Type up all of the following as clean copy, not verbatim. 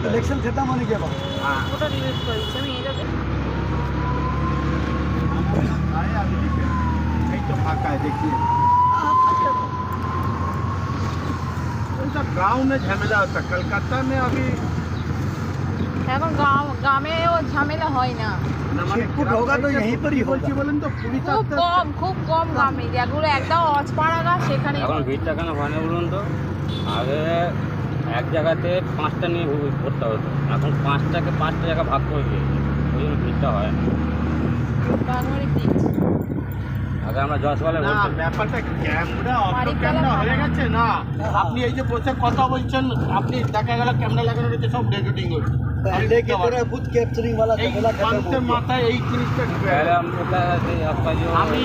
Election खत्म होने के बाद ওটা রিলিজ করেছি আমি এটা फाका है देखिए गाँव में झमेला होता कलकत्ता में अभी এখন গ্রামেও ঝামেলা হয় না। होगा तो यहीं पर ही होगा बोलें तो খুব কম গ্রামে যেগুলো একদম অজপাড়া গাছ সেখানে এখন ভিড়টা কেন হয় না বলুন তো? আগে এক জায়গাতে 5টা নিয়ে ভরতে হতো, এখন 5টা জায়গা ভাগ করে দিয়েছে, ওই জন্য ভিড়টা হয় না। বাঙালি দিক আগে আমরা 10 বলে বলতাম ব্যাপারটা ক্যামেরা হয়ে গেছে না। আপনি এই যে বসে কথা বলছেন, আপনি দেখা গেল ক্যামেরা লাগানো রয়েছে, সব রেকর্ডিং হচ্ছে। মাথায় এই জিনিসটা আমি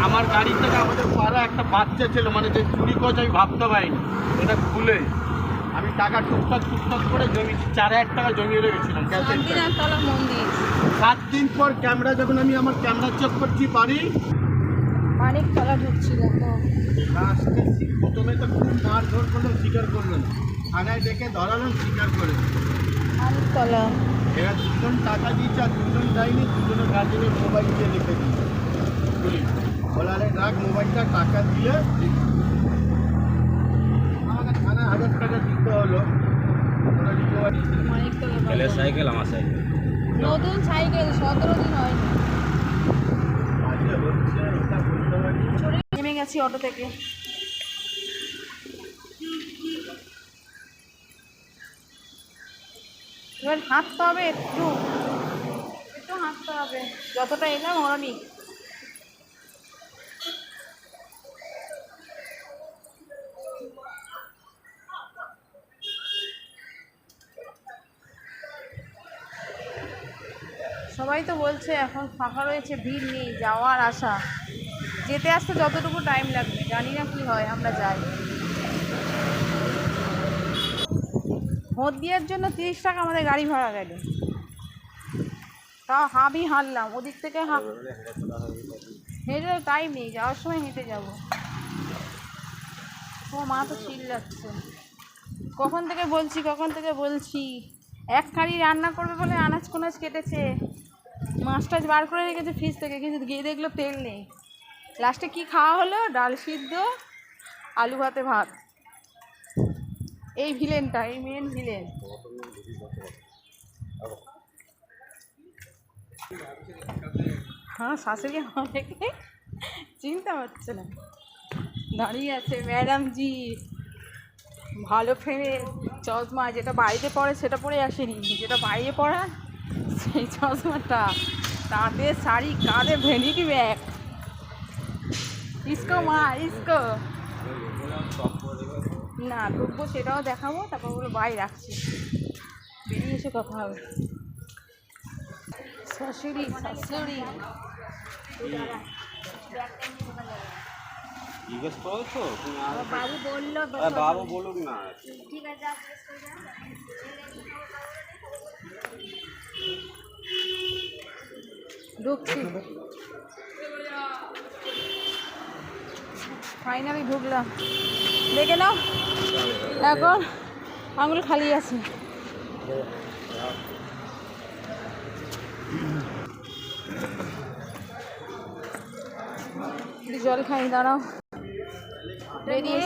আমার গাড়ি থেকে আমাদের পাড়া একটা বাচ্চা ছিল, মানে যে চুরি করছে আমি ভাবতে পারিনি, এটা খুলে আমি টাকা টুকটাক করে জমি 4,000 টাকা জমিয়ে রেখেছিলাম। 7 দিন পর ক্যামেরা যখন আমি আমার ক্যামেরা চেক করছি বাড়ি মানিকতলা ঢুকছিল তো প্রথমে তো খুব মারধর করলো, স্বীকার করলো না, থানায় ডেকে ধরালো, স্বীকার করে মানিকতলা এবার 2জন টাকা দিয়েছে আর 2জন দেয়নি, 2জনের গার্জেনের মোবাইল দিয়ে রেখে দিয়েছে পুলিশ। বলারে রাখ মোবাইলটা, টাকা দিয়ে আমাকে থানায় 1000 টাকা দিতে হলো। মানিকতলা ছেলের সাইকেল, আমার সাইকেল, নতুন সাইকেল 17 দিন হয়নি। নেমে গেছি অটো থেকে। এবার হাঁটতে হবে, একটু হাঁটতে হবে, যতটা এলাম ওরই। সবাই তো বলছে এখন ফাঁকা রয়েছে, ভিড় নেই, যাওয়ার আশা, যেতে আসতে যতটুকু টাইম লাগবে জানি না কি হয়, আমরা যাই। হলদিয়ার জন্য 30 টাকা আমাদের গাড়ি ভাড়া গেল, তাও হাঁটলাম ওদিক থেকে হেঁটে টাইম নেই, যাওয়ার সময় হেঁটে যাবো। তোমার মা তো চিল্লাচ্ছে কখন থেকে বলছি এক কারি রান্না করবে বলে আনাজ কোনাজ কেটেছে, মাছ টাছ বার করে রেখেছে ফ্রিজ থেকে, কিন্তু গিয়ে দেখলো তেল নেই। লাস্টে কি খাওয়া হলো? ডাল সিদ্ধ, আলু ভাতে ভাত। এই ভিলেনটা, এই মেন ভিলেন। হ্যাঁ, শাশুড়ি আমাকে চিনতে পারছে না, দাঁড়িয়ে আছে ম্যাডাম জি, ভালো ফ্রেমে চশমা, যেটা বাড়িতে পড়ে সেটা পরে আসেনি, যেটা বাইরে পড়া সেই চশমাটা, তাঁতের শাড়ি, কাঁধে ভ্যানিটি ব্যাগ। ইসকো মা ইসকো না ঢুকবো, সেটাও দেখাবো, তারপর বলো বাই, রাখছি, বেরিয়ে এসে কথা হবে। শাশুড়ি জিজ্ঞেস করেছো? বাবু বললো, বাবু বলুক না, ঠিক আছে ঢুকছি। ফাইনালি ঢুকলাম, দেখে নাও এখন আঙুল খালি আছে। জল খাই, দাঁড়াও, বেরিয়ে